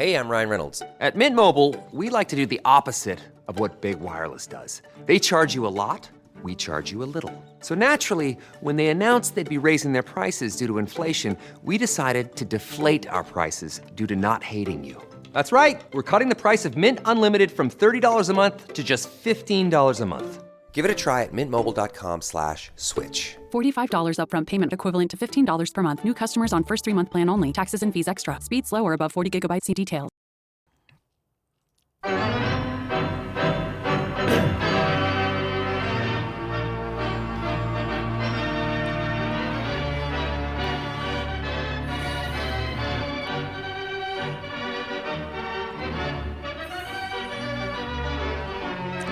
Hey, I'm Ryan Reynolds. At Mint Mobile, we like to do the opposite of what Big Wireless does. They charge you a lot, we charge you a little. So naturally, when they announced they'd be raising their prices due to inflation, we decided to deflate our prices due to not hating you. That's right. We're cutting the price of Mint Unlimited from $30 a month to just $15 a month. Give it a try at mintmobile.com/switch. $45 upfront payment equivalent to $15 per month. New customers on first 3-month plan only. Taxes and fees extra. Speed slower above 40 gigabytes. See details.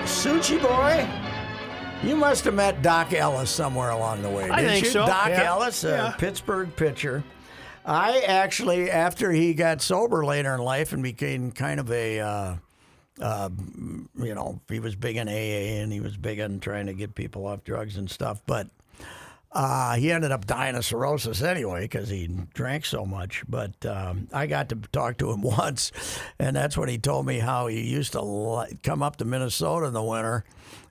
Suchi boy, you must have met Doc Ellis somewhere along the way, didn't I think you? so. Doc Yeah. Ellis, a Yeah. Pittsburgh pitcher. I actually, after he got sober later in life and became kind of a, he was big in AA and he was big on trying to get people off drugs and stuff, but he ended up dying of cirrhosis anyway because he drank so much. But I got to talk to him once, and that's when he told me how he used to come up to Minnesota in the winter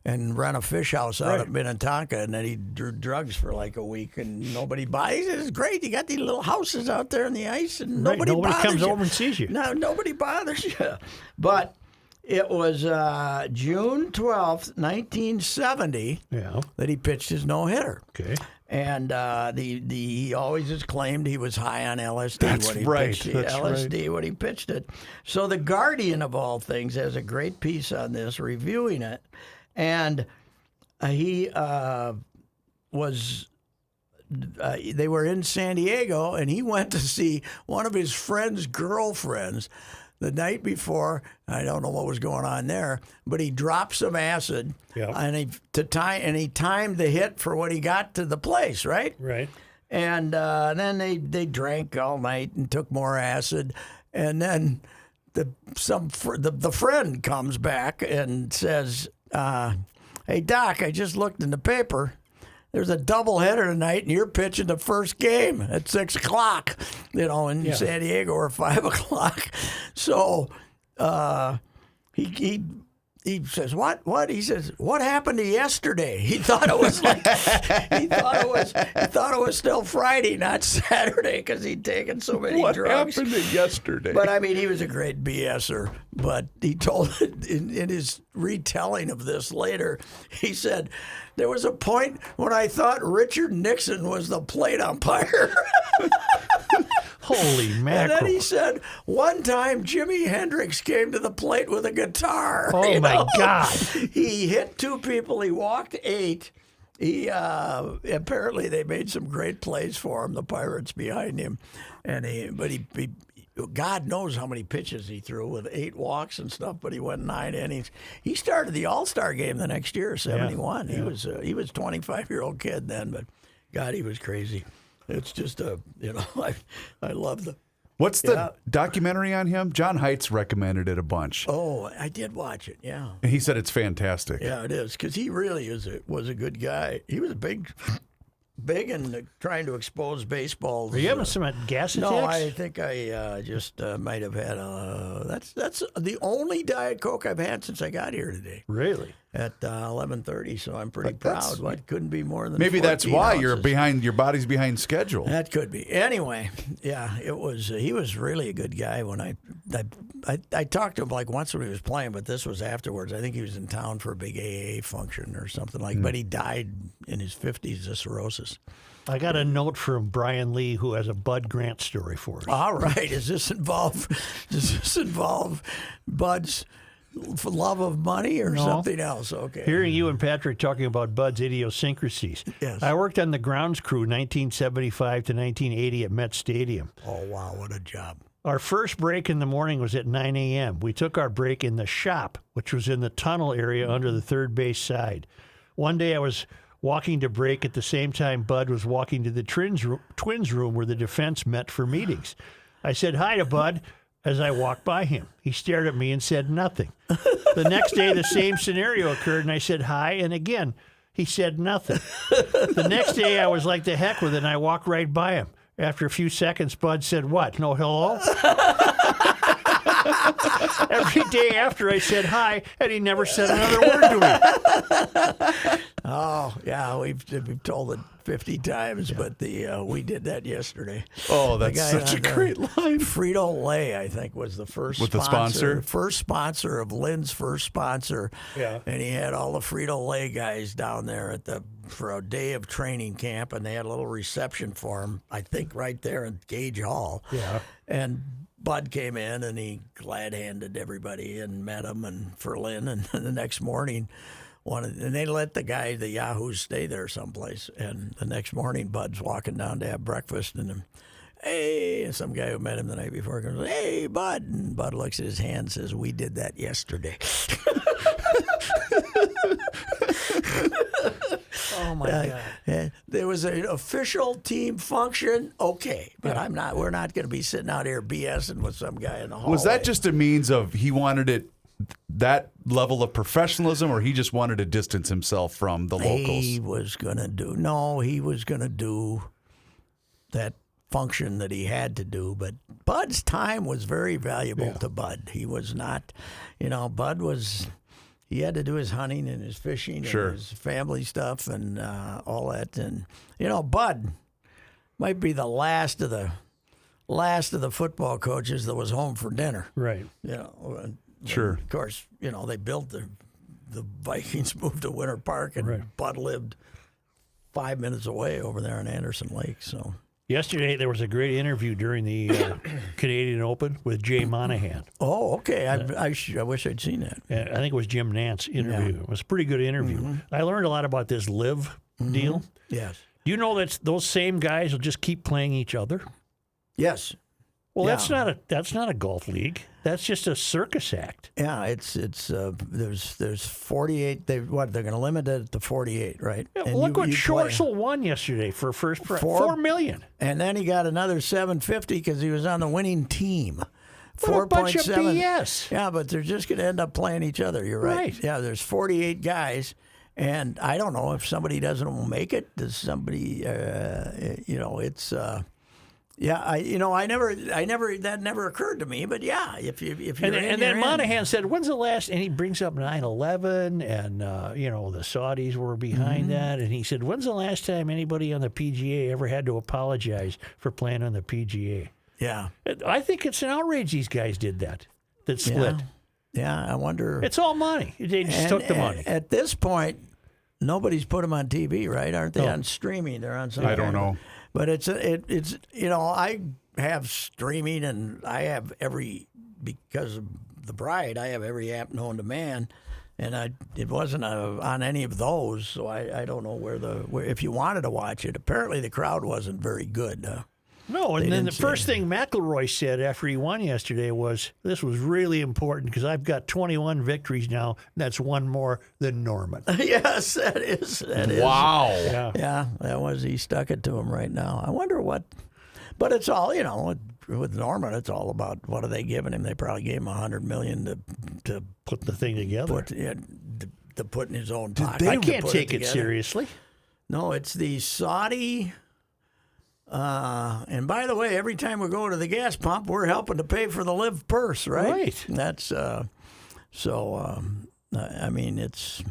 and rent a fish house out at Minnetonka, and then he drew drugs for like a week, and nobody buys it. It's great. You got these little houses out there in the ice, and nobody comes you. over and sees you. No, nobody bothers you. But it was June 12th, 1970 that he pitched his no-hitter. Okay. And he always has claimed he was high on LSD when he pitched it. LSD when he pitched it. So the Guardian, of all things, has a great piece on this, reviewing it. And he was... they were in San Diego, and he went to see one of his friend's girlfriends the night before. I don't know what was going on there, but he dropped some acid, and he timed the hit for when he got to the place, right? Right. And then they drank all night and took more acid, and then the friend comes back and says, "Hey Doc, I just looked in the paper. There's a doubleheader tonight, and you're pitching the first game at 6:00, in San Diego, or 5:00. So he says, "What? What?" He says, "What happened to yesterday?" He thought it was he thought it was still Friday, not Saturday, because he'd taken so many drugs. What happened to yesterday? But I mean, he was a great BSer. But he told it in his retelling of this later. He said, "There was a point when I thought Richard Nixon was the plate umpire." Holy mackerel. And then he said, one time Jimi Hendrix came to the plate with a guitar. Oh, my God. He hit 2 people. He walked 8. He apparently they made some great plays for him, the Pirates behind him. And he God knows how many pitches he threw with 8 walks and stuff, but he went 9 innings. He started the All-Star game the next year, 71. Yeah. He was a 25-year-old kid then, but God, he was crazy. It's just I love the. What's the documentary on him? John Heights recommended it a bunch. Oh, I did watch it. Yeah, and he said it's fantastic. Yeah, it is, because he really was a good guy. He was big in trying to expose baseball. Are you having some gas attacks? No, I think I just might have had that's the only Diet Coke I've had since I got here today. Really? At 11:30, so I'm pretty proud. What couldn't be more than maybe that's why ounces. you're behind. Your body's behind schedule. That could be. Anyway, yeah, it was. He was really a good guy. When I talked to him like once when he was playing, but this was afterwards. I think he was in town for a big AA function or something like. But he died in his 50s of cirrhosis. I got a note from Brian Lee, who has a Bud Grant story for us. All right, does this involve Bud's love of money or something else? Okay. Hearing you and Patrick talking about Bud's idiosyncrasies. Yes. I worked on the grounds crew 1975 to 1980 at Met Stadium. Oh, wow, what a job. Our first break in the morning was at 9 a.m. We took our break in the shop, which was in the tunnel area under the third base side. One day I was walking to break at the same time Bud was walking to the twins room where the defense met for meetings. I said hi to Bud as I walked by him. He stared at me and said nothing. The next day, the same scenario occurred, and I said hi, and again, he said nothing. The next day, I was like, the heck with it, and I walked right by him. After a few seconds, Bud said, "What? No hello?" every day after I said hi, and he never said another word to me. Oh, yeah, we've told it 50 times, but we did that yesterday. Oh, that's such a great line. Frito-Lay, I think, was the first With the sponsor? First sponsor of Lynn's first sponsor. Yeah. And he had all the Frito-Lay guys down there for a day of training camp, and they had a little reception for him, I think right there in Gage Hall. Yeah. And Bud came in, and he glad-handed everybody and met him and for Lynn. And the next morning, and they let the Yahoos stay there someplace. And the next morning, Bud's walking down to have breakfast, and hey, some guy who met him the night before goes, "Hey, Bud." And Bud looks at his hand and says, "We did that yesterday." Oh my God! There was an official team function, okay, but we're not going to be sitting out here BSing with some guy in the hallway. Was that just a means of he wanted it that level of professionalism, or he just wanted to distance himself from the locals? He was going to do that function that he had to do, but Bud's time was very valuable to Bud. He was not, Bud was. He had to do his hunting and his fishing and his family stuff and all that. And Bud might be the last of the football coaches that was home for dinner. Right. Sure. Of course, they built the Vikings moved to Winter Park, and Bud lived 5 minutes away over there on Anderson Lake. So. Yesterday, there was a great interview during the Canadian Open with Jay Monahan. Oh, okay. I wish I'd seen that. I think it was Jim Nantz interview. Yeah. It was a pretty good interview. Mm-hmm. I learned a lot about this LIV deal. Yes. Do you know that those same guys will just keep playing each other? Yes. Well, that's not a golf league. That's just a circus act. Yeah, it's there's 48. They're going to limit it to 48, right? Yeah, well, look what Schwartzel won yesterday for first prize, $4 million, and then he got another $750 because he was on the winning team. What a bunch of BS. Yeah, but they're just going to end up playing each other. You're right. Yeah, there's 48 guys. And I don't know if somebody doesn't make it. Does somebody? It's. Yeah, I never that never occurred to me. But yeah, if you and then Monahan said, "When's the last?" And he brings up 9/11, and the Saudis were behind that. And he said, "When's the last time anybody on the PGA ever had to apologize for playing on the PGA?" Yeah, I think it's an outrage. These guys did that split. Yeah, I wonder. It's all money. They just took the money. At this point, nobody's put them on TV, right? Aren't they on streaming? They're on something. I don't know. But it's I have streaming, and I have because of the bride, I have every app known to man, and it wasn't on any of those, so I don't know where if you wanted to watch it. Apparently the crowd wasn't very good. No, and then the first thing McIlroy said after he won yesterday was, "This was really important because I've got 21 victories now. And that's one more than Norman." Yes, that is. Wow. Yeah, that was. He stuck it to him right now. I wonder what. But it's all with Norman. It's all about what are they giving him? They probably gave him $100 million to put the thing together. To put in his own pocket. I can't take it seriously. No, it's the Saudi. And by the way, every time we go to the gas pump, we're helping to pay for the LIV purse, right? Right. That's I mean, it's.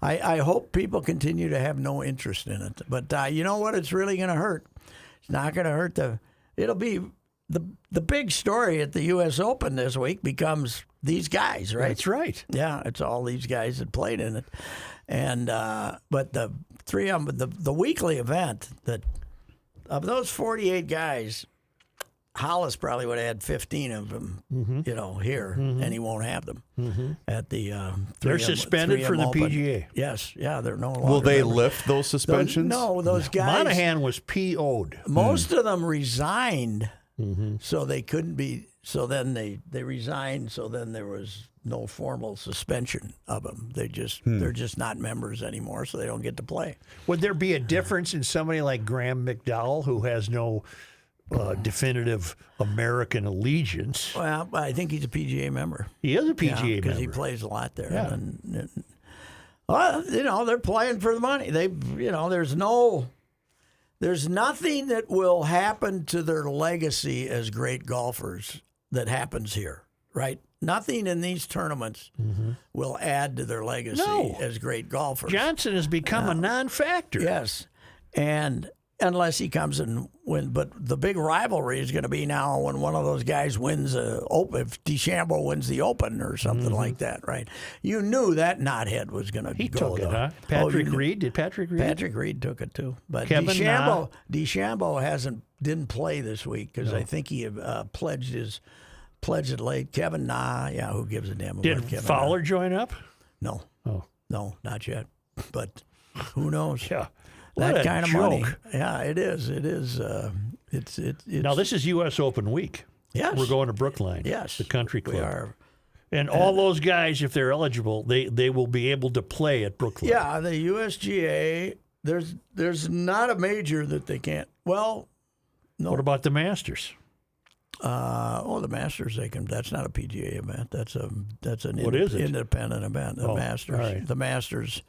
I hope people continue to have no interest in it, but you know what? It's really going to hurt. It's not going to hurt It'll be the big story at the U.S. Open this week becomes these guys, right? That's right. Yeah, it's all these guys that played in it, and but the three of them, the weekly event that of those 48 guys, Hollis probably would have had 15 of them, here, and he won't have them at the. They're suspended from the PGA. Yes, yeah, they're no longer. Will they lift those suspensions? Those guys. Monahan was PO'd. Most of them resigned, so they couldn't be. So then they resigned. So then there was no formal suspension of them. They're just not members anymore, so they don't get to play. Would there be a difference in somebody like Graham McDowell, who has no definitive American allegiance? Well, I think he's a PGA member. He is a PGA member because he plays a lot there. Yeah. And well, they're playing for the money. There's nothing that will happen to their legacy as great golfers that happens here. right? Nothing in these tournaments will add to their legacy as great golfers. Johnson has become a non-factor. Yes, and unless he comes and wins. But the big rivalry is going to be now when one of those guys wins Open. If DeChambeau wins the Open or something like that, right? You knew that knothead was going to go. He took it, huh? Patrick Reed? Did Patrick Reed? Patrick Reed took it too. But Kevin DeChambeau didn't play this week because I think he pledged it late. Kevin Na, who gives a damn about Did Kevin Fowler Na? join up? No. Oh. No, not yet. But who knows? Yeah. That What a kind of money. joke. Yeah, it is. It is. It's. Now, this is U.S. Open week. Yes. We're going to Brookline. Yes. The country club. We are. And all those guys, if they're eligible, they will be able to play at Brookline. Yeah, the USGA. There's not a major that they can't. Well, no. What about the Masters? The Masters. They can. That's not a PGA event. That's an What is it? independent event. The Masters. all right. The Masters.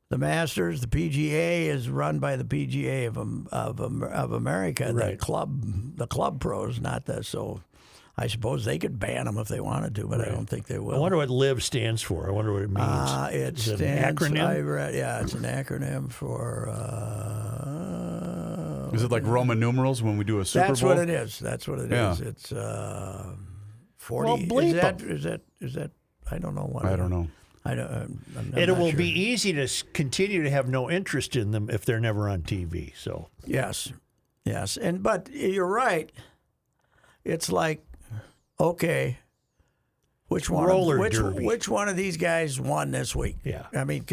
The Masters. The PGA is run by the PGA of America. Right. The club pros, not that. So, I suppose they could ban them if they wanted to, but I don't think they will. I wonder what LIV stands for. I wonder what it means. It Is it stands. an acronym? I read. Yeah, it's an acronym for. Is it like Roman numerals when we do a Super That's Bowl? what it is. That's what it is. Yeah. It's 40. Well, bleep is that? I don't know what. I don't know. I don't. I'm And it not will sure. be easy to continue to have no interest in them if they're never on TV. So Yes, but you're right. It's like, okay, which one? Roller derby. Which one of these guys won this week? Yeah. I mean,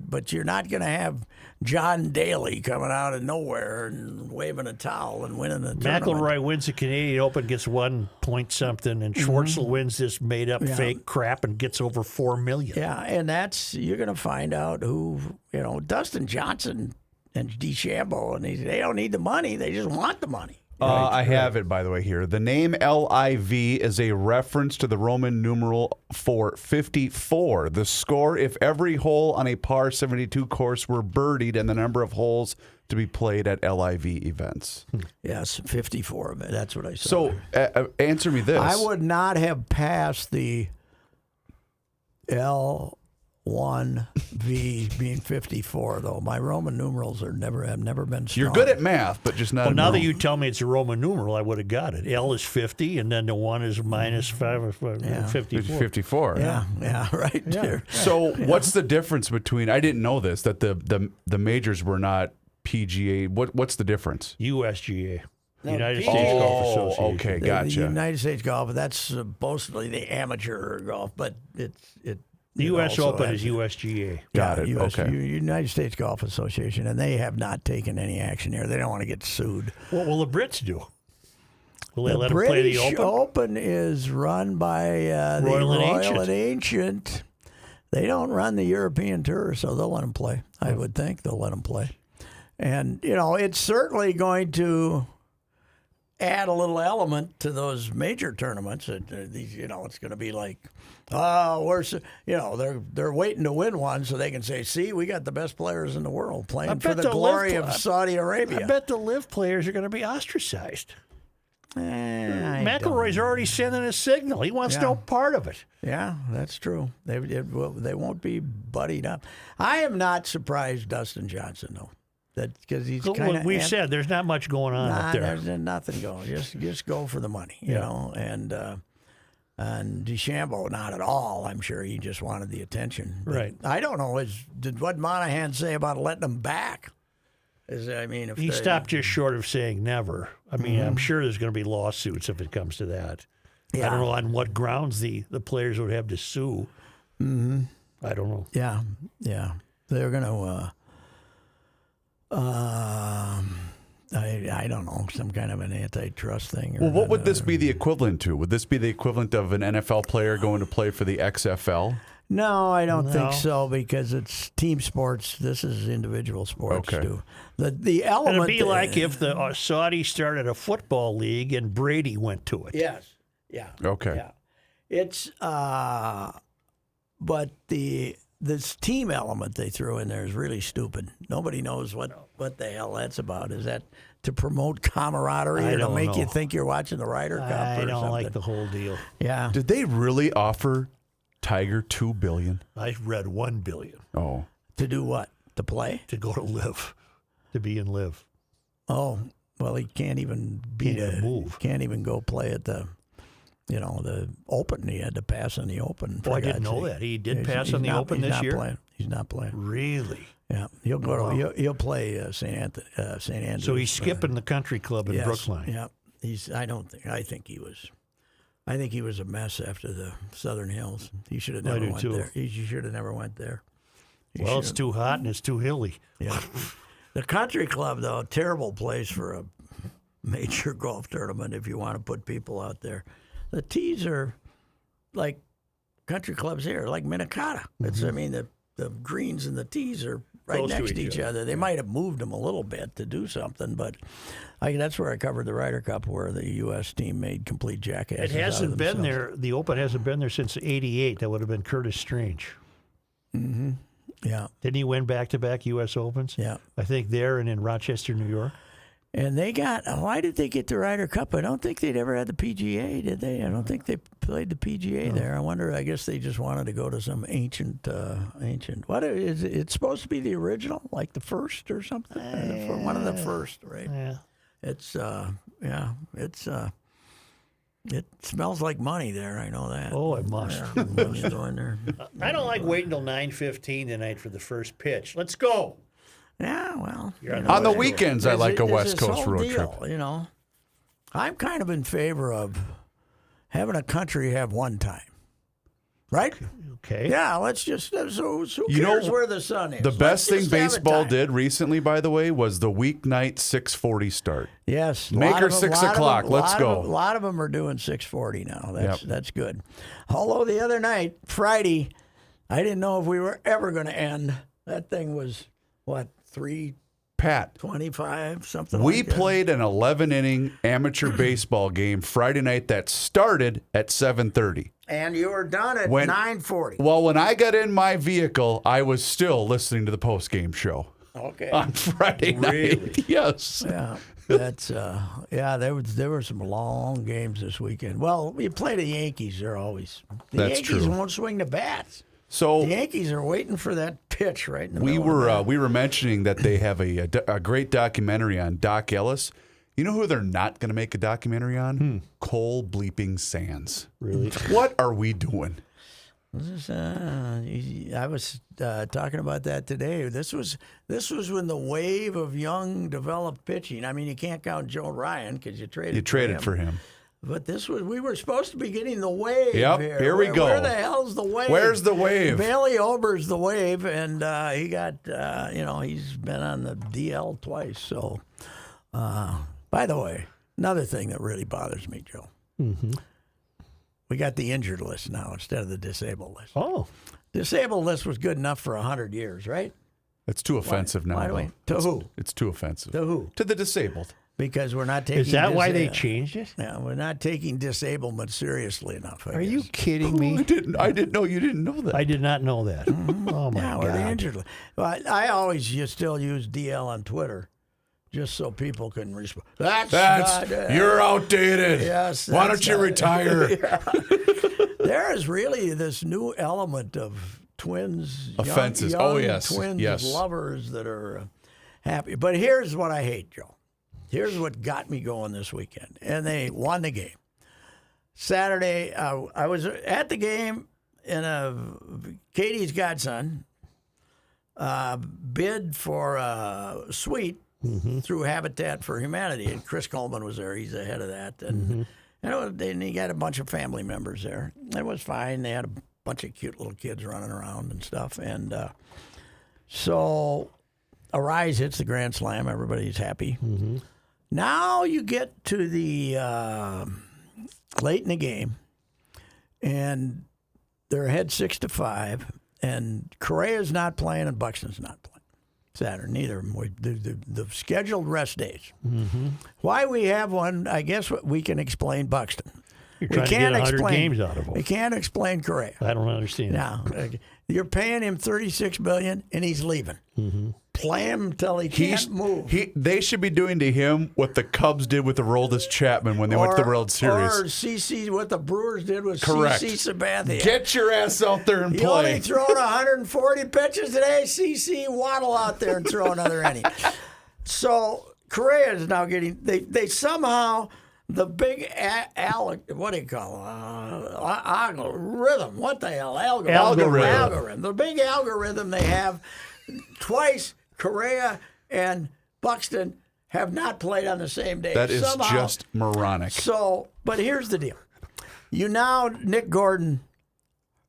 but you're not going to have John Daly coming out of nowhere and waving a towel and winning the tournament. McIlroy wins the Canadian Open, gets 1 point something, and Schwartzel wins this made up fake crap and gets over $4 million. Yeah, and you're going to find out who, Dustin Johnson and DeChambeau, and they don't need the money; they just want the money. I have it, by the way, here. The name LIV is a reference to the Roman numeral for 54, the score if every hole on a par 72 course were birdied, and the number of holes to be played at LIV events. Yes, 54 of it. That's what I saw. So, answer me this. I would not have passed the L1V being 54, though. My Roman numerals have never been strong. You're good at math, but just not Well, now that enough. you tell me it's a Roman numeral, I would have got it. L is 50, and then the 1 is minus 5 or 54. 54. Yeah, right there. So what's the difference between, I didn't know this, that the majors were not PGA. What's the difference? USGA. United PGA. States Golf Oh, Association. okay, The gotcha. United States golf, that's supposedly the amateur golf, but it The U.S. also Open has- is USGA. Got it. US, Okay. United States Golf Association, and they have not taken any action here. They don't want to get sued. What will the Brits do? Will they The let them play the British Open? is run by the Royal and and Ancient. They don't run the European Tour, so they'll let them play. I would think they'll let them play. And, it's certainly going to add a little element to those major tournaments. It's going to be like, they're waiting to win one so they can say, see, we got the best players in the world playing for bet the the glory LIV of Saudi Arabia. I bet the LIV players are going to be ostracized. McIlroy's already sending a signal. He wants no part of it. Yeah, that's true. They won't be buddied up. I am not surprised Dustin Johnson, though. Because he's kind of. We've said there's not much going on up there. There's nothing going. Just go for the money, you know. And DeChambeau, not at all. I'm sure he just wanted the attention. But Right. I don't know. What Monahan say about letting them back? If He they- stopped just short of saying never. I mean, Mm-hmm. I'm sure there's going to be lawsuits if it comes to that. Yeah. I don't know on what grounds the players would have to sue. Mm-hmm. I don't know. Yeah, they're going to. I don't know, some kind of an antitrust thing. Or Well, what would this be the equivalent to? Would this be the equivalent of an NFL player going to play for the XFL? No, I don't No. think so because it's team sports. This is individual sports Okay. too. The element. It'd be like if the Saudis started a football league and Brady went to it. Yes. Yeah. Okay. Yeah. It's but the this team element they threw in there is really stupid. Nobody knows what the hell that's about. Is that to promote camaraderie or to make you think you're watching the Ryder Cup? I don't something? like the whole deal. Yeah. Did they really offer Tiger $2 billion? I read $1 billion. Oh. To do what? To play? To go to LIV, to be in LIV. Oh, well, he can't even move. Can't even go play at the Open. He had to pass in the Open. Oh, I didn't know that. He did pass in the Open this year? He's not playing. Really? Yeah, he'll go. He'll play St. Andrews. So he's skipping the country club in Brookline. Yeah, I think he was a mess after the Southern Hills. He should have never went there. He should have never went there. It's too hot and it's too hilly. Yeah. The country club, though, terrible place for a major golf tournament if you want to put people out there. The tees are like country clubs here, like Minnetonka. It's, I mean, the greens and the tees are right Close next to each other. They might have moved them a little bit to do something, but that's where I covered the Ryder Cup, where the U.S. team made complete jackasses. It hasn't been there. The Open hasn't been there since '88. That would have been Curtis Strange. Mm-hmm. Yeah. Didn't he win back-to-back U.S. Opens? Yeah. I think there and in Rochester, New York. And why did they get the Ryder Cup? I don't think they'd ever had the PGA, did they? I don't think they played the PGA there. I wonder, I guess they just wanted to go to some ancient, what is it? It's supposed to be the original, like the first or something? One of the first, right? Yeah. It smells like money there. I know that. Oh, it must. Yeah, money's going there. I don't like waiting until 9:15 tonight for the first pitch. Let's go. Yeah, well. On the weekends, I like a West Coast road trip. You know, I'm kind of in favor of having a country have one time. Right? Okay. Yeah, let's just, who cares where the sun is? The best thing baseball did recently, by the way, was the weeknight 6:40 start. Yes. Make her 6 o'clock. Let's go. A lot of them are doing 6:40 now. That's good. Although the other night, Friday, I didn't know if we were ever going to end. That thing was, what, 3:25, something we like that. played an 11-inning amateur baseball game Friday night that started at 7:30. And you were done at 9:40. Well, when I got in my vehicle, I was still listening to the post-game show. Okay. On Friday night. Yes. Yeah. That's there were some long games this weekend. Well, you play the Yankees, they're always That's Yankees true. won't swing the bats. So the Yankees are waiting for that pitch right in the middle of we were mentioning that they have a great documentary on Doc Ellis. You know who they're not going to make a documentary on? Cole bleeping Sands. Really? What are we doing? I was talking about that today. This was when the wave of young, developed pitching. I mean, you can't count Joe Ryan because you traded for him. But we were supposed to be getting the wave. Yep, here we go. Where the hell's the wave? Where's the wave? Bailey Ober's the wave, and he got, he's been on the DL twice. So, by the way, another thing that really bothers me, Joe. Mm-hmm. We got the injured list now instead of the disabled list. Oh. Disabled list was good enough for 100 years, right? It's too offensive now. To who? It's too offensive. To who? To the disabled. Because we're not taking. Is that why they changed it? Yeah, we're not taking disablement seriously enough. Are you kidding me? I didn't know you didn't know that. I did not know that. Oh my God! We're the injured list. Well, I always still use DL on Twitter, just so people can respond. You're outdated. Yes. Why don't you retire? Yeah. There is really this new element of twins, offenses. young twins lovers that are happy. But here's what I hate, Joe. Here's what got me going this weekend. And they won the game. Saturday, I was at the game, and Katie's godson bid for a suite through Habitat for Humanity. And Chris Coleman was there. He's the head of that. And, and he got a bunch of family members there. It was fine. They had a bunch of cute little kids running around and stuff. And so Arise hits the Grand Slam. Everybody's happy. Mm-hmm. Now you get to the late in the game, and they're ahead 6-5, and Correa's not playing and Buxton's not playing Saturday. Neither of them. The scheduled rest days. Mm-hmm. Why we have one, I guess we can explain Buxton. You're trying to get 100 games out of him. We can't explain Correa. I don't understand. Now, you're paying him $36 million, and he's leaving. Mm-hmm. Play him until he can't move. They should be doing to him what the Cubs did with Aroldis Chapman when they went to the World Series. Or CC, what the Brewers did with Correct. CC Sabathia. Get your ass out there and He play. only thrown 140 pitches today. CC, waddle out there and throw another inning. So Correa is now getting. They somehow the big what do you call it? Algorithm? What the hell? Algorithm. The big algorithm they have. Twice Correa and Buxton have not played on the same day. That is just moronic. So, but here's the deal. Nick Gordon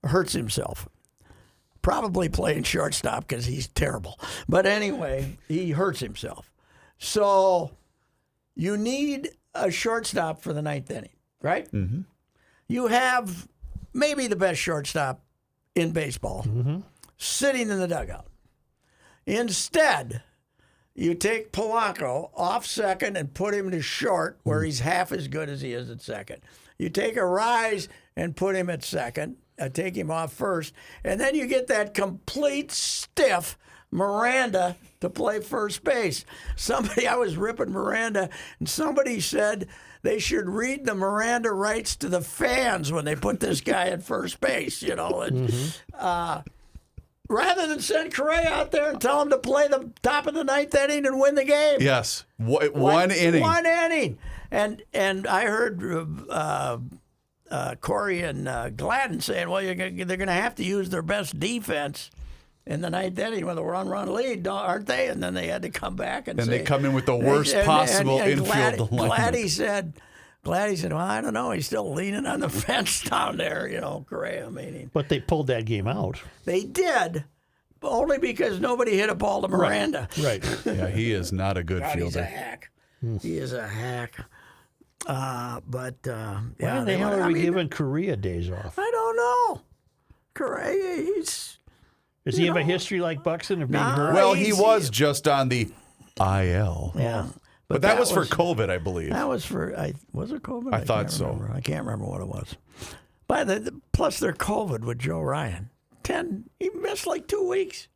hurts himself. Probably playing shortstop because he's terrible. But anyway, he hurts himself. So you need a shortstop for the ninth inning, right? Mm-hmm. You have maybe the best shortstop in baseball sitting in the dugout. Instead, you take Polanco off second and put him to short where he's half as good as he is at second. You take a Rise and put him at second, take him off first, and then you get that complete stiff Miranda to play first base. I was ripping Miranda, and somebody said they should read the Miranda rights to the fans when they put this guy at first base, rather than send Correa out there and tell him to play the top of the ninth inning and win the game. Yes, one inning. One inning. And I heard Corey and Gladden saying, well, they're going to have to use their best defense in the ninth inning with a one-run lead, aren't they? And then they had to come back and say... they come in with the worst possible infield alignment. Gladdy said, well, I don't know. He's still leaning on the fence down there, Correa. But they pulled that game out. They did, only because nobody hit a ball to Miranda. Right. Yeah, he is not a good fielder. He's a hack. He is a hack. Why in the hell are we giving Correa days off? I don't know. Correa, Does he have a history like Buxton of being hurt? Well, he was just on the IL. Yeah. But that was for COVID, I believe. That was for, was it COVID? I thought so. Remember. I can't remember what it was. Plus their COVID with Joe Ryan. He missed like 2 weeks.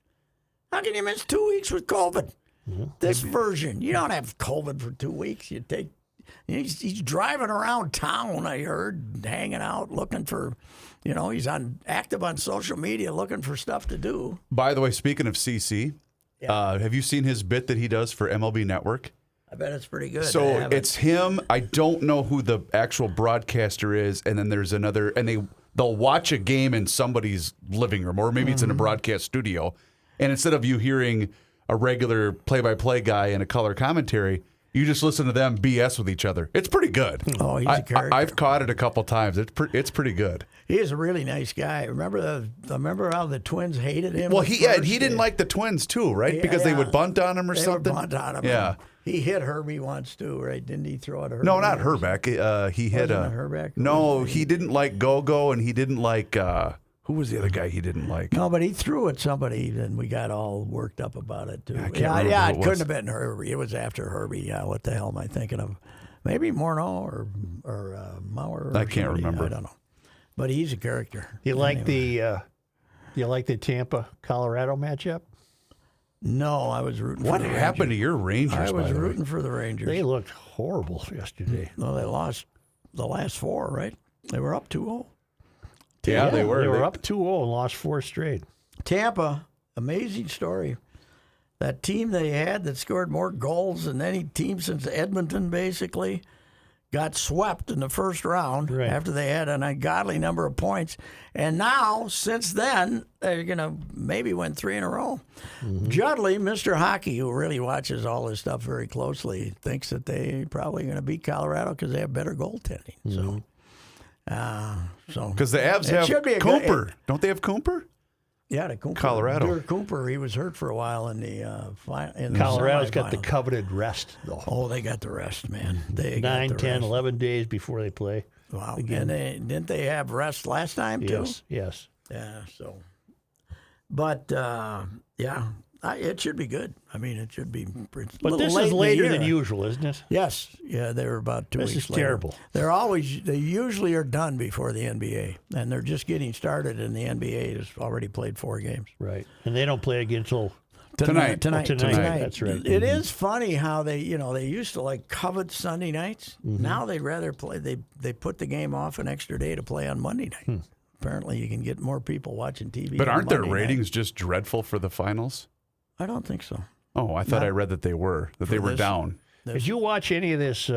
How can you miss 2 weeks with COVID? Mm-hmm. This version, you don't have COVID for 2 weeks. He's driving around town, I heard, hanging out, looking for, he's active on social media looking for stuff to do. By the way, speaking of CC, have you seen his bit that he does for MLB Network? I bet it's pretty good. So it's him. I don't know who the actual broadcaster is, and then there's another, and they'll watch a game in somebody's living room, or maybe it's in a broadcast studio, and instead of you hearing a regular play-by-play guy and a color commentary, you just listen to them BS with each other. It's pretty good. Oh, he's a character. I've caught it a couple times. It's pretty good. He is a really nice guy. Remember how the Twins hated him? Well, he didn't like the Twins too, right? Because they would bunt on him or something. They would bunt on him. Yeah. He hit Herbie once too, right? Didn't he throw it at Herbie? No, not Herbeck. He hit Herbeck? No, he didn't like Go-Go, and he didn't like who was the other guy he didn't like? No, but he threw at somebody, and we got all worked up about it too. I can't remember who it couldn't have been Herbie. It was after Herbie. Yeah, what the hell am I thinking of? Maybe Morneau or Mauer. I can't remember. I don't know. But he's a character. You like the Tampa Colorado matchup? No, I was rooting. What for the happened to Rangers. your Rangers? I was rooting for the Rangers. They looked horrible yesterday. No, they lost the last four, right? They were up 2-0. Yeah, they were. They were up 2-0 and lost 4 straight. Tampa, amazing story. That team they had that scored more goals than any team since Edmonton, basically, got swept in the first round after they had an ungodly number of points. And now, since then, they're going to maybe win 3 in a row. Mm-hmm. Judley, Mr. Hockey, who really watches all this stuff very closely, thinks that they probably going to beat Colorado because they have better goaltending. Mm-hmm. Because the Avs have Cooper. Don't they have Cooper? Yeah, the Cooper. Colorado. Dirk Cooper, he was hurt for a while in the final. Colorado's got the coveted rest, though. Oh, they got the rest, man. They 9, got the 10, rest. 11 days before they play. Wow. And didn't they have rest last time, too? Yes. Yeah, so. But, It should be good. I mean, it should be. But this is later than usual, isn't it? Yes. Yeah, they were about 2 weeks later. This is terrible. They usually are done before the NBA, and they're just getting started, and the NBA has already played 4 games. Right. And they don't play again until Tonight. That's right. It is funny how they used to like covet Sunday nights. Now they'd rather play. They put the game off an extra day to play on Monday night. Apparently, you can get more people watching TV. But aren't their Monday ratings night. just dreadful for the finals? I don't think so. Oh, I thought I read that they were down. Did you watch any of this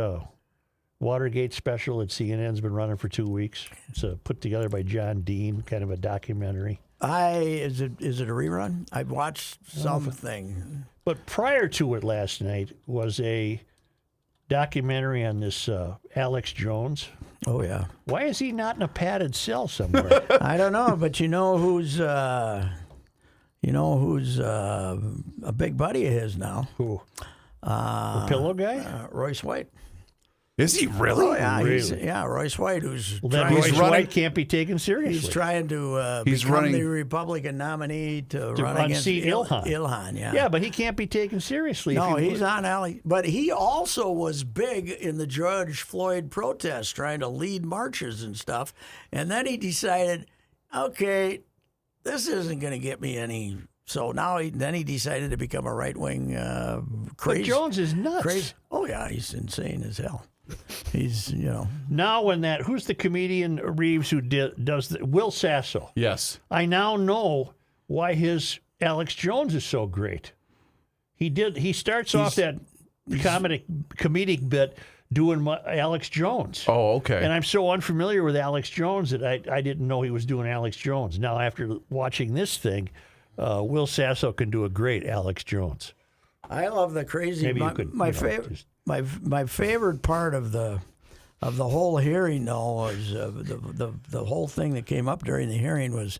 Watergate special that CNN's been running for 2 weeks? It's put together by John Dean, kind of a documentary. Is it a rerun? I've watched something. But prior to it last night was a documentary on this Alex Jones. Oh yeah. Why is he not in a padded cell somewhere? I don't know, but you know who's a big buddy of his now? Who? The pillow guy? Reusse White. Is he really? Oh, yeah, Really? Reusse White, who's Well, then trying, Reusse White can't be taken seriously. he's trying to become the Republican nominee to run against unseat Ilhan. Ilhan, yeah. Yeah, but he can't be taken seriously. No, if he he's on alley. But he also was big in the George Floyd protests, trying to lead marches and stuff. And then he decided, okay, this isn't going to get me any. So now he decided to become a right-wing crazy. But Jones is nuts. Crazy. Oh, yeah, he's insane as hell. He's, Now when who's the comedian Reeves who does Will Sasso? Yes. I now know why his Alex Jones is so great. He starts off that comedic bit doing Alex Jones. Oh, okay. And I'm so unfamiliar with Alex Jones that I didn't know he was doing Alex Jones. Now after watching this thing, Will Sasso can do a great Alex Jones. I love the crazy. Maybe you could. My favorite part of the whole hearing, though, was the whole thing that came up during the hearing was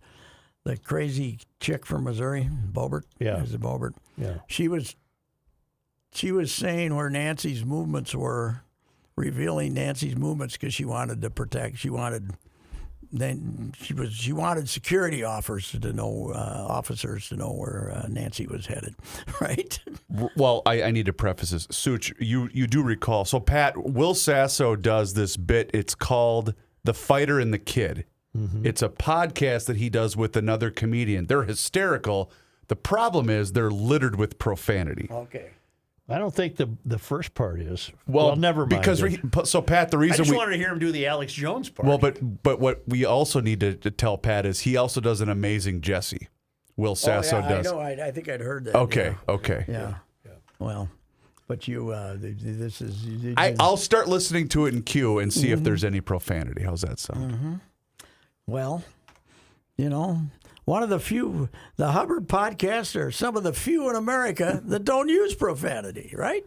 the crazy chick from Missouri, Boebert. Yeah, is it Boebert? Yeah, she was saying where Nancy's movements were, revealing Nancy's movements because she wanted to protect. She wanted security officers to know where Nancy was headed, right? Well, I need to preface this. Such, you do recall. So, Pat, Will Sasso does this bit. It's called The Fighter and the Kid. Mm-hmm. It's a podcast that he does with another comedian. They're hysterical. The problem is they're littered with profanity. Okay. I don't think the first part is. Well, never mind. So, Pat, the reason I just wanted to hear him do the Alex Jones part. Well, but what we also need to tell Pat is he also does an amazing Jesse. Will Sasso does. I know. I think I'd heard that. Okay. Yeah. Okay. Yeah. Well, but this is. I'll start listening to it in queue and see if there's any profanity. How's that sound? Mm-hmm. Well, one of the Hubbard podcasts are some of the few in America that don't use profanity, right?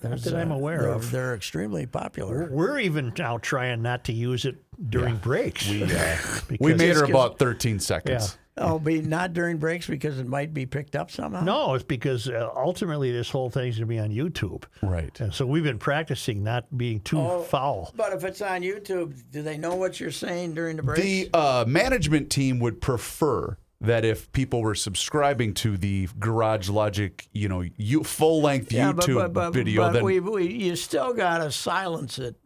Not that I'm aware of. They're extremely popular. We're even now trying not to use it during breaks. We made her about 13 seconds. Yeah. Oh, not during breaks because it might be picked up somehow? No, it's because ultimately this whole thing's going to be on YouTube. Right. And so we've been practicing not being too foul. But if it's on YouTube, do they know what you're saying during the breaks? The management team would prefer that if people were subscribing to the Garage Logic, full-length YouTube video, then you still got to silence it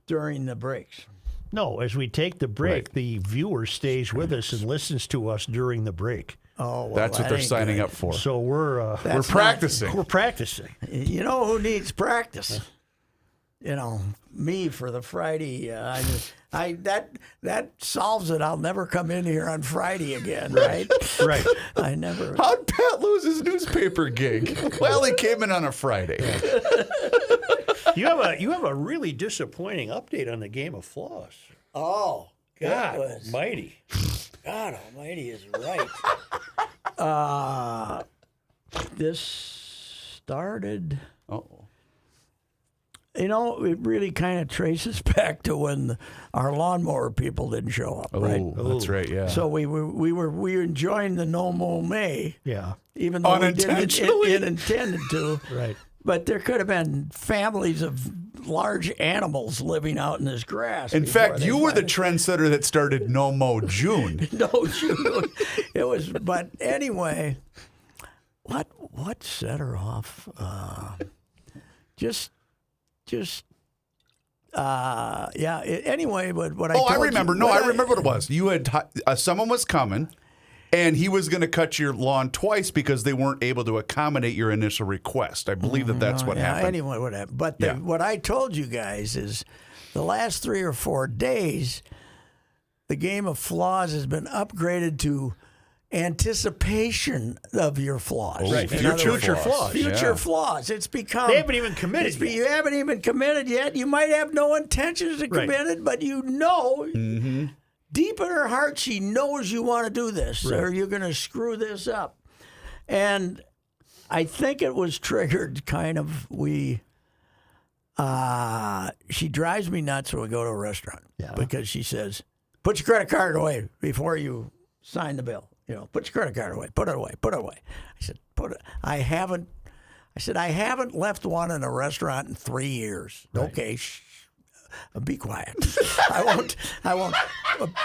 during the breaks. No, as we take the break, the viewer stays with us and listens to us during the break. Oh, well, that's what they're signing up for. So we're practicing. We're practicing. You know who needs practice? Me for the Friday. That solves it. I'll never come in here on Friday again, right? Right. I never. How'd Pat lose his newspaper gig? Well, he came in on a Friday. You have a really disappointing update on the Game of Floss. Oh, God Almighty! God Almighty is right. This started. It really kind of traces back to when our lawnmower people didn't show up, right? Oh, that's right, yeah. So we were enjoying the No Mow May, even though we didn't intended to, right? But there could have been families of large animals living out in this grass. In before fact, they you were the finally- trendsetter that started No Mo June. No, it was. But anyway, what set her off? Anyway, but what I Oh, I told remember. you, No, what I remember what it was. You had someone was coming, and he was going to cut your lawn twice because they weren't able to accommodate your initial request. I believe that's what happened. Anyway, what happened? But Yeah. what I told you guys is the last 3 or 4 days, the game of flaws has been upgraded to anticipation of your flaws. Right, In other future words, flaws. Future Yeah. flaws. It's become. They haven't even committed yet. You haven't even committed yet. You might have no intentions of Right. committed, but you know, deep in her heart, she knows you want to do this, or you're going to screw this up. And I think it was triggered kind of she drives me nuts when we go to a restaurant because she says, put your credit card away before you sign the bill. Put your credit card away. Put it away. Put it away. I said, I haven't left one in a restaurant in 3 years. Right. Okay, be quiet. I won't.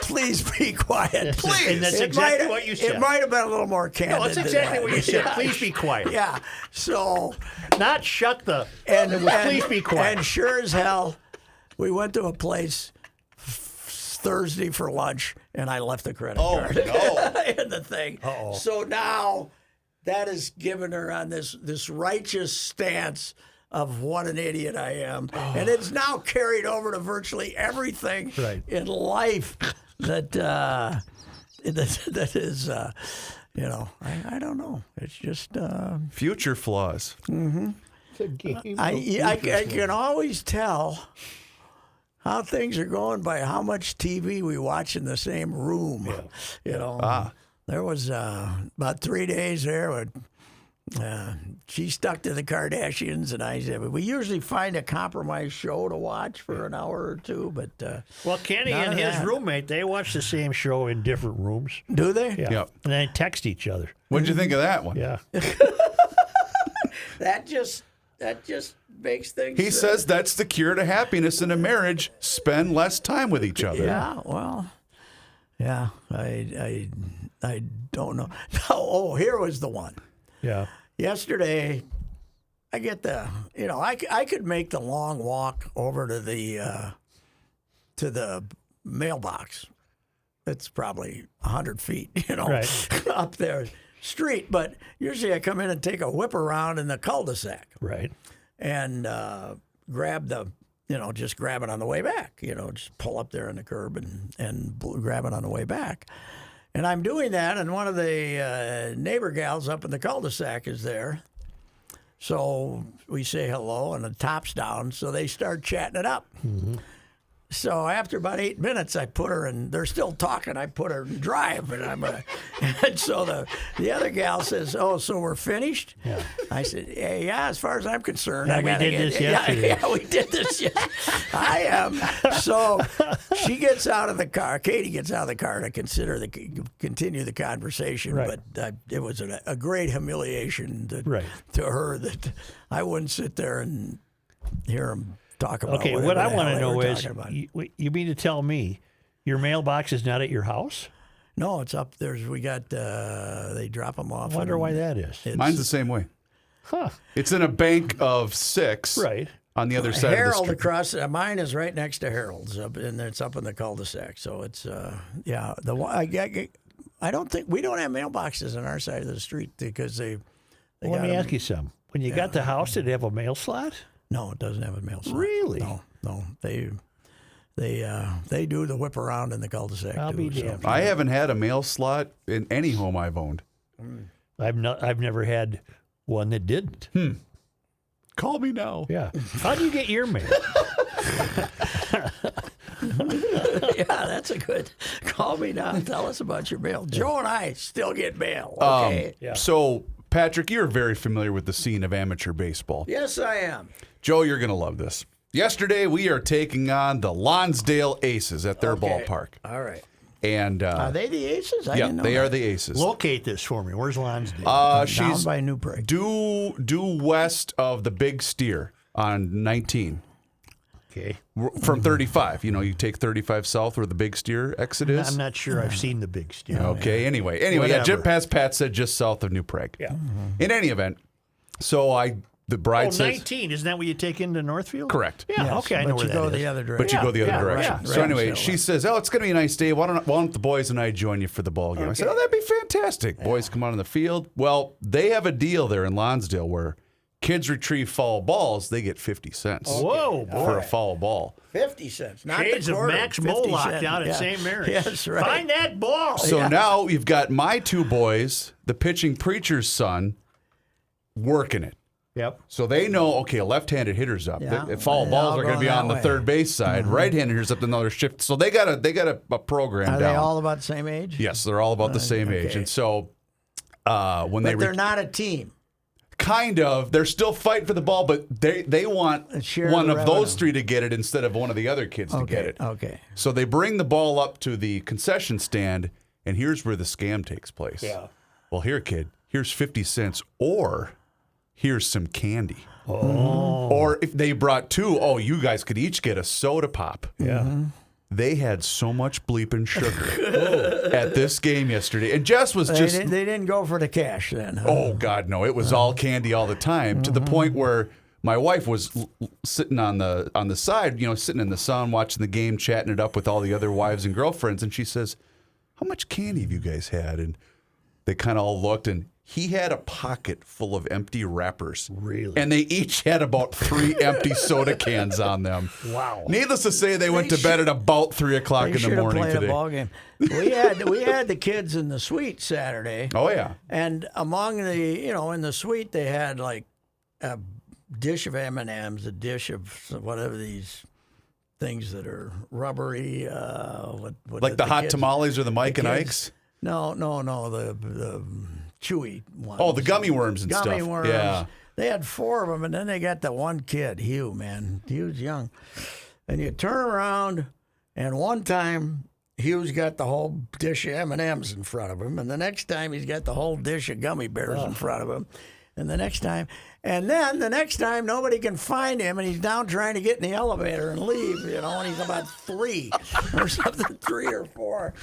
Please be quiet. Please. And that's exactly what you said. It might have been a little more candid. No, that's than exactly that. what you said. Yeah. Please be quiet. Yeah. So. Not shut the. And please be quiet. And sure as hell, we went to a place Thursday for lunch, and I left the credit card in the thing. Uh-oh. So now that has given her on this righteous stance of what an idiot I am, and it's now carried over to virtually everything in life that is. I don't know. It's just Future flaws. I can always tell how things are going by how much TV we watch in the same room. There was about 3 days there when she stuck to the Kardashians, and I said, we usually find a compromise show to watch for an hour or two, but well, Kenny and his roommate, they watch the same show in different rooms. Do they? Yeah. Yep. And they text each other. What'd you think of that one? Yeah. That just makes things. He says that's the cure to happiness in a marriage. Spend less time with each other. Yeah, well, yeah, I don't know. No, here was the one. Yeah. Yesterday, I get I could make the long walk over to the mailbox. It's probably 100 feet, Right. up there street. But usually I come in and take a whip around in the cul-de-sac. Right. And grab just grab it on the way back. Just pull up there in the curb and grab it on the way back. And I'm doing that, and one of the neighbor gals up in the cul-de-sac is there. So we say hello, and the top's down, so they start chatting it up. Mm-hmm. So after about 8 minutes, I put her in. They're still talking. I put her in drive, and and so the other gal says, "Oh, so we're finished?" Yeah. I said, "Yeah, as far as I'm concerned, Yeah, I we gotta did this yesterday. Yeah, we did this. I am." So she gets out of the car. Katie gets out of the car to continue the conversation. Right. But it was a great humiliation to her that I wouldn't sit there and hear him talk about. Okay, what I want to know is, you you mean to tell me your mailbox is not at your house? no, it's up there. We got they drop them off. I wonder why that is. Mine's the same way. Huh. It's in a bank of 6 Right. on the other side Harold of the street. across. Mine is right next to Harold's, and it's up in the cul-de-sac. So it's I don't think we don't have mailboxes on our side of the street because they Well, let got me 'em- ask you something. When you got the house, did it have a mail slot? No, it doesn't have a mail slot. Really? No. They do the whip around in the cul-de-sac. I'll too, be so. damned. I haven't had a mail slot in any home I've owned. I've never had one that didn't. Call me now. Yeah. How do you get your mail? Yeah, that's a good. Call me now and tell us about your mail. Joe and I still get mail. Okay. Yeah. So, Patrick, you're very familiar with the scene of amateur baseball. Yes, I am. Joe, you're going to love this. Yesterday, we are taking on the Lonsdale Aces at their ballpark. All right. And Are they the Aces? I yeah, didn't know they that. are the Aces. Locate this for me. Where's Lonsdale? Down She's by New Prague. due west of the Big Steer on 19. Okay. From 35. You know, you take 35 south where the Big Steer exit is. I'm not sure I've seen the Big Steer. Okay, anyway, yeah, Whatever. as Pat said, just south of New Prague. Yeah. In any event, so the bride Oh, says... 19. Isn't that what you take into Northfield? Correct. Yeah, Yes, okay, I know but where you that go is. the other direction. But you go the other Yeah, direction. right, So anyway, right. she says, "Oh, it's going to be a nice day. Why don't the boys and I join you for the ball game?" I said, "Oh, that'd be fantastic." Boys come out on the field. Well, they have a deal there in Lonsdale where kids retrieve foul balls. They get 50 cents Whoa, boy. for a foul ball. 50 cents. Not Shades the of quarter, Max 50 Moloch cents. down at Yeah. St. Mary's. Yes, right. Find that ball. So now you've got my two boys, the pitching preacher's son, working it. Yep. So they know, okay, a left-handed hitter's up. Yeah. The foul They balls all are going to go be that on the way. third base side. Right-handed hitter's up to another shift. So they got a program Are down. they all about the same age? Yes, they're all about the same age. okay. And so when But they're not a team. kind of, they're still fighting for the ball, but they want Share one the of those revenue. three to get it instead of one of the other kids to get it. Okay. So they bring the ball up to the concession stand, and here's where the scam takes place. Yeah. Well, here, kid, here's 50 cents, or here's some candy. Oh. Or if they brought two, you guys could each get a soda pop. Yeah. They had so much bleeping sugar at this game yesterday. And Jess was They just... didn't go for the cash then. Huh? Oh, God, no. It was all candy all the time, to the point where my wife was sitting on the side, sitting in the sun, watching the game, chatting it up with all the other wives and girlfriends. And she says, "How much candy have you guys had?" And they kind of all looked, and he had a pocket full of empty wrappers. Really? And they each had about 3 empty soda cans on them. Wow. Needless to say, they went to bed at about 3 o'clock They in should the have morning played today. a ball game. We had the kids in the suite Saturday. Oh, yeah. And among the, in the suite, they had like a dish of M&Ms, a dish of whatever these things that are rubbery. Like the hot kids- tamales or the Mike and kids- Ike's? No, the chewy ones. Oh, the gummy worms and Gummy stuff. worms. Yeah. They had 4 of them, and then they got the one kid, Hugh, man. Hugh's young. And you turn around, and one time Hugh's got the whole dish of M&Ms in front of him, and the next time he's got the whole dish of gummy bears in front of him. And the next time, nobody can find him, and he's down trying to get in the elevator and leave, and he's about 3 or something, 3 or 4.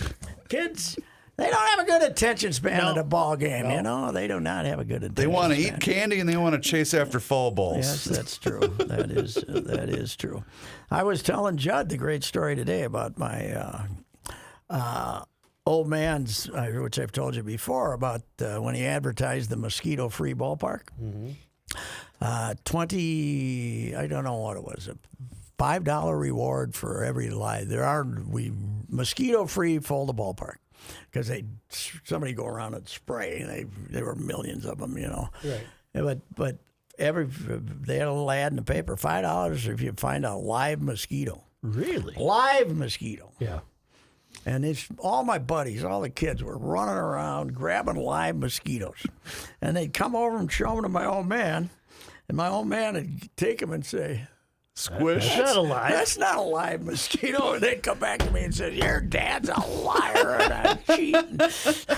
Kids, they don't have a good attention span at a ball game, They do not have a good attention They want to span. eat candy and they want to chase after foul balls. Yes, that's true. That is true. I was telling Judd the great story today about my old man's, which I've told you before, about when he advertised the mosquito-free ballpark. 20, I don't know what it was, a $5 reward for every live. Mosquito-free full the ballpark. Because somebody go around and spray, and there were millions of them, Right. But they had a little ad in the paper: $5 if you find a live mosquito. Really? Live mosquito. Yeah. And all my buddies, all the kids were running around grabbing live mosquitoes, and they'd come over and show them to my old man, and my old man would take them and say, Squish. That's not alive. "That's not a live mosquito." And they'd come back to me and say, "Your dad's a liar and a cheating."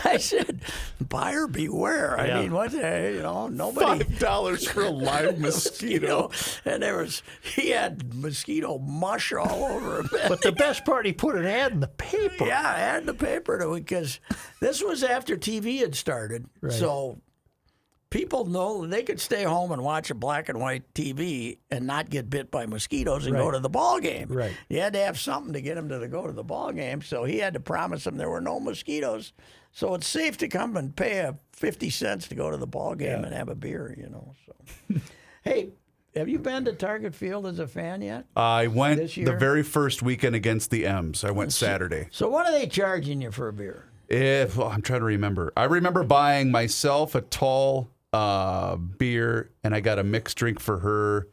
I said, "Buyer beware." Yeah. I mean, what? Nobody. $5 for a live mosquito. And he had mosquito mush all over him. But the best part, he put an ad in the paper. Yeah, I had the paper because this was after TV had started. Right. So people know they could stay home and watch a black and white TV and not get bit by mosquitoes and go Right. to the ball game. Right. You had to have something to get them to go to the ball game. So he had to promise them there were no mosquitoes. So it's safe to come and pay 50 cents to go to the ball game and have a beer, So, hey, have you been to Target Field as a fan yet? I went This the year? very first weekend against the M's. I went Saturday. So what are they charging you for a beer? I'm trying to remember. I remember buying myself a tall beer, and I got a mixed drink for her,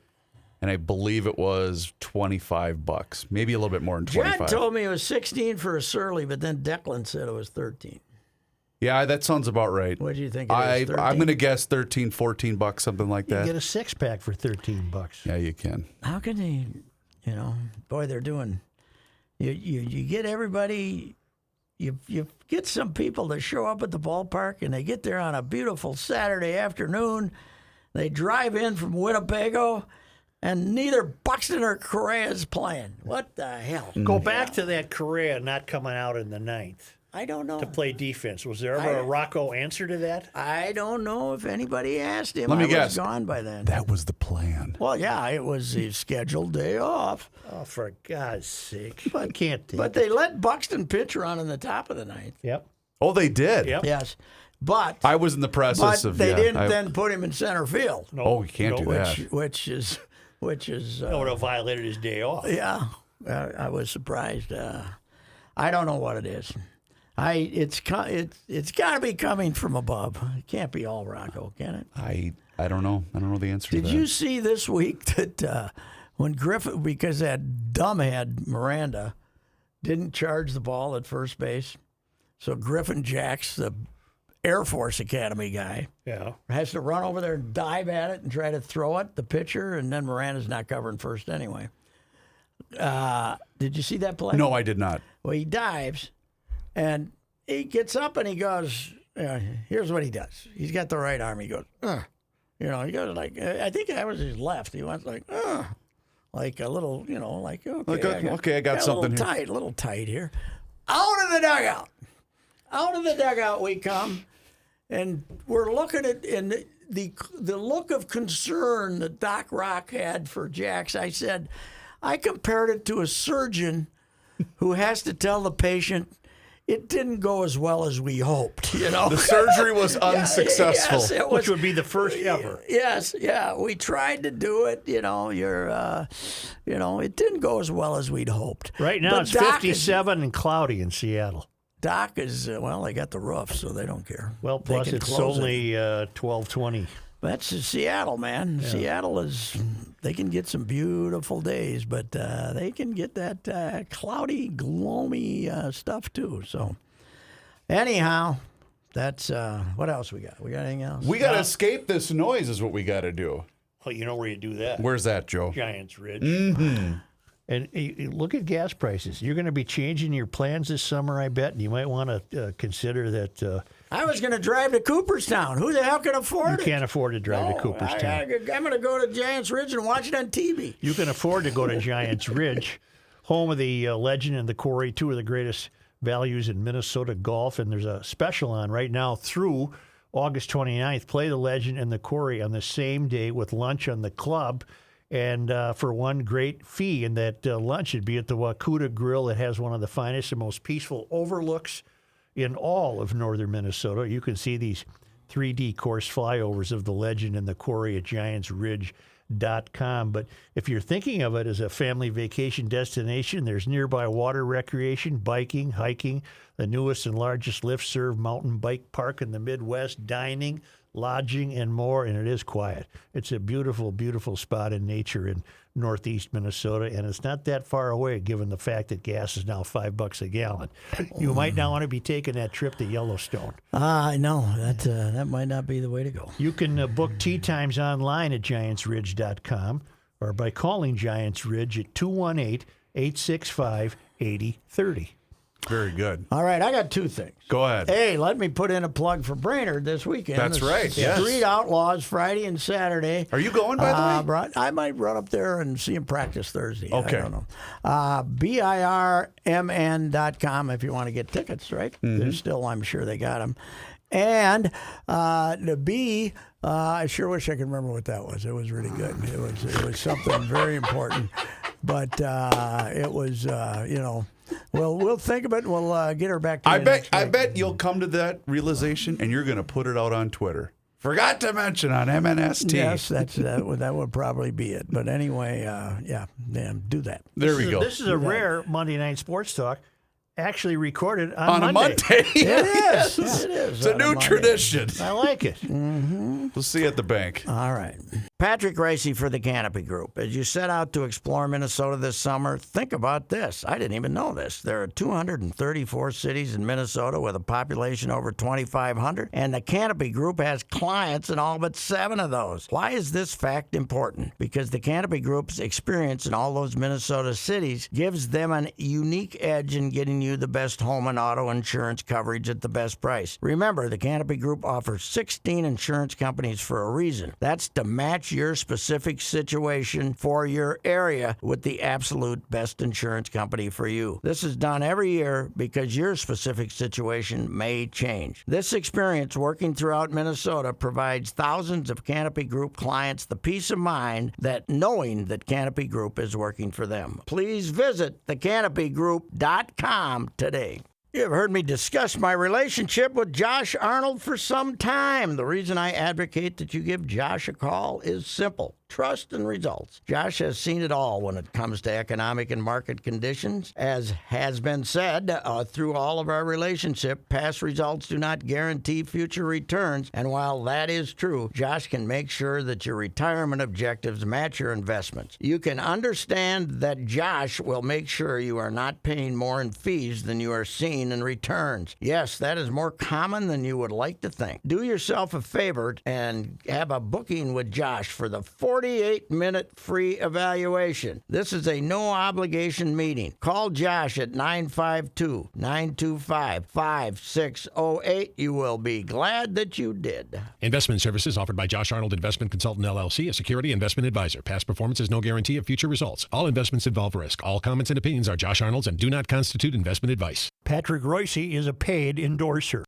and I believe it was $25, maybe a little bit more than 25. Judd told me it was 16 for a Surly, but then Declan said it was 13. Yeah, that sounds about right. What do you think it is, 13? I'm going to guess $13, $14, something like You that. get a 6-pack for $13. Yeah, you can. How can they, boy, they're doing, you get everybody, you get some people to show up at the ballpark, and they get there on a beautiful Saturday afternoon. They drive in from Winnebago, And neither Buxton or Correa is playing. What the hell? Go back to that Correa not coming out in the ninth I don't know. to play defense. Was there ever a Rocco answer to that? I don't know if anybody asked him. Let me I guess. was gone by then. That was the plan. Well, yeah, it was his scheduled day off. Oh, for God's sake. I can't take But they let Buxton pitch run in the top of the ninth. Yep. Oh, they did? Yep. Yes. But I was in the process but of they didn't I- then put him in center field, Oh, you can't do that. which is That would have violated his day off. yeah. I was surprised. I don't know what it is. It's got to be coming from above. It can't be all Rocco, can it? I don't know. I don't know the answer to Did that. you see this week that when Griffin, because that dumbhead Miranda didn't charge the ball at first base, so Griffin Jacks, the Air Force Academy guy, Yeah. has to run over there and dive at it and try to throw it, the pitcher, and then Miranda's not covering first anyway. Did you see that play? No, I did not. Well, he dives, and he gets up and he goes, here's what he does. He's got the right arm. He goes, he goes like, I think that was his left. He went like a little, like, okay, I got something here. A little tight here. Out of the dugout. Out of the dugout we come, and we're looking at the look of concern that Doc Rock had for Jax. I said, I compared it to a surgeon who has to tell the patient it didn't go as well as we hoped. The surgery was unsuccessful. Yes, it Which was, would be the first ever. yes, yeah. We tried to do it. It didn't go as well as we'd hoped. Right now But it's Doc 57 and cloudy in Seattle. Doc is they got the roof, so they don't care. Well, They plus can it's close it. only 12:20. That's Seattle, man. Yeah. Seattle they can get some beautiful days, but they can get that cloudy, gloomy stuff too. So, anyhow, that's what else we got? We got anything else? We got to escape this noise is what we got to do. Well, you know where you do that? Where's that, Joe? Giants Ridge. Mm-hmm. And look at gas prices. You're going to be changing your plans this summer, I bet, and you might want to consider that. I was going to drive to Cooperstown. Who the hell can afford it? You can't afford to drive to No, Cooperstown. I'm going to go to Giants Ridge and watch it on TV. You can afford to go to Giants Ridge, home of the Legend and the Quarry, two of the greatest values in Minnesota golf. And there's a special on right now through August 29th. Play the Legend and the Quarry on the same day with lunch on the club. And for one great fee, and that lunch would be at the Wakuta Grill that has one of the finest and most peaceful overlooks in all of northern Minnesota. You can see these 3D course flyovers of the Legend and the Quarry at GiantsRidge.com. But if you're thinking of it as a family vacation destination, there's nearby water recreation, biking, hiking, the newest and largest lift-served mountain bike park in the Midwest, dining, lodging, and more, and it is quiet. It's a beautiful, beautiful spot in nature in northeast Minnesota, and it's not that far away given the fact that gas is now $5 a gallon. You might not want to be taking that trip to Yellowstone. I know. That might not be the way to go. You can book tee times online at GiantsRidge.com or by calling Giants Ridge at 218-865-8030. Very good. All right, I got two things. Go ahead. Hey, let me put in a plug for Brainerd this weekend. That's The right, yes. Street Outlaws Friday and Saturday. Are you going, by the way? I might run up there and see him practice Thursday. Okay. I don't know. BIRMN.com if you want to get tickets, right? Mm-hmm. There's still, I'm sure they got them. And the B, I sure wish I could remember what that was. It was really good. It was something very important. But it was, well, we'll think of it. And we'll get her back to you next I week. bet you'll come to that realization, and you're going to put it out on Twitter. Forgot to mention on MNST. Yes, that would probably be it. But anyway, do that. There we go. This is a rare Monday Night Sports Talk, actually recorded on a Monday. It is. It is. It's a new tradition. I like it. We'll see you at the bank. All right. Patrick Reusse for the Canopy Group. As you set out to explore Minnesota this summer, think about this. I didn't even know this. There are 234 cities in Minnesota with a population over 2,500, and the Canopy Group has clients in all but 7 of those. Why is this fact important? Because the Canopy Group's experience in all those Minnesota cities gives them a unique edge in getting you the best home and auto insurance coverage at the best price. Remember, the Canopy Group offers 16 insurance companies for a reason. That's to match match your specific situation for your area with the absolute best insurance company for you. This is done every year because your specific situation may change. This experience working throughout Minnesota provides thousands of Canopy Group clients the peace of mind that knowing that Canopy Group is working for them. Please visit thecanopygroup.com today. You have heard me discuss my relationship with Josh Arnold for some time. The reason I advocate that you give Josh a call is simple. Trust and results. Josh has seen it all when it comes to economic and market conditions. As has been said through all of our relationship, past results do not guarantee future returns. And while that is true, Josh can make sure that your retirement objectives match your investments. You can understand that Josh will make sure you are not paying more in fees than you are seeing in returns. Yes, that is more common than you would like to think. Do yourself a favor and have a booking with Josh for the 48-minute free evaluation. This is a no-obligation meeting. Call Josh at 952-925-5608. You will be glad that you did. Investment services offered by Josh Arnold Investment Consultant, LLC, a security investment advisor. Past performance is no guarantee of future results. All investments involve risk. All comments and opinions are Josh Arnold's and do not constitute investment advice. Patrick Reusse is a paid endorser.